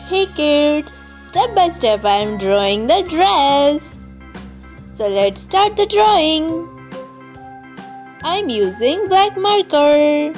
Hey kids, step by step I am drawing the dress. So let's start the drawing. I am using black marker.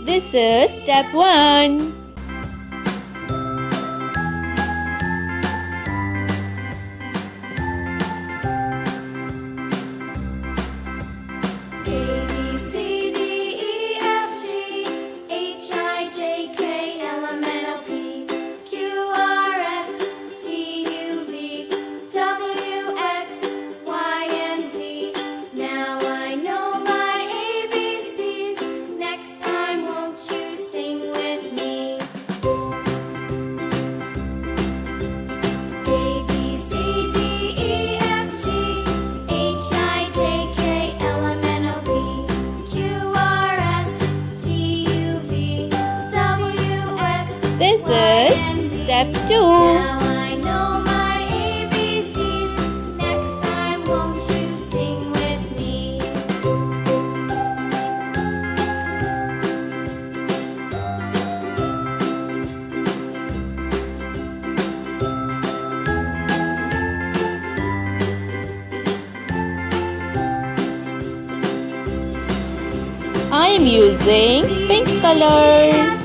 This is step 1. This is step 2. Now I know my ABCs. Next time, won't you sing with me? I am using pink color.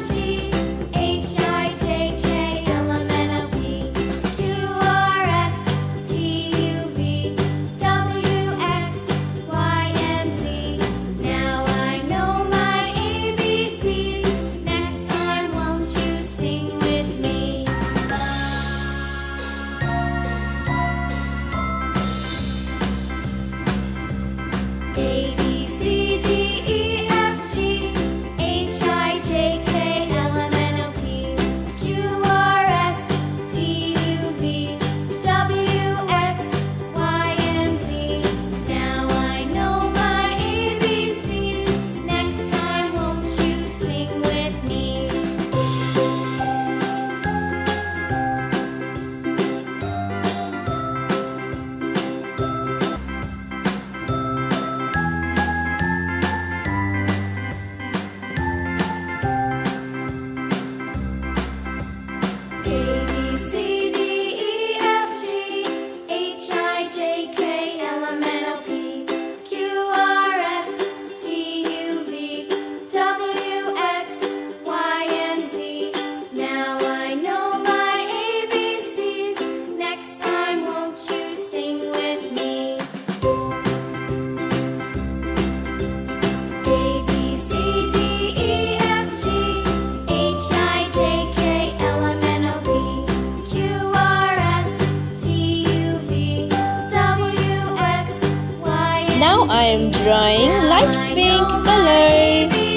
Now I am drawing light pink color.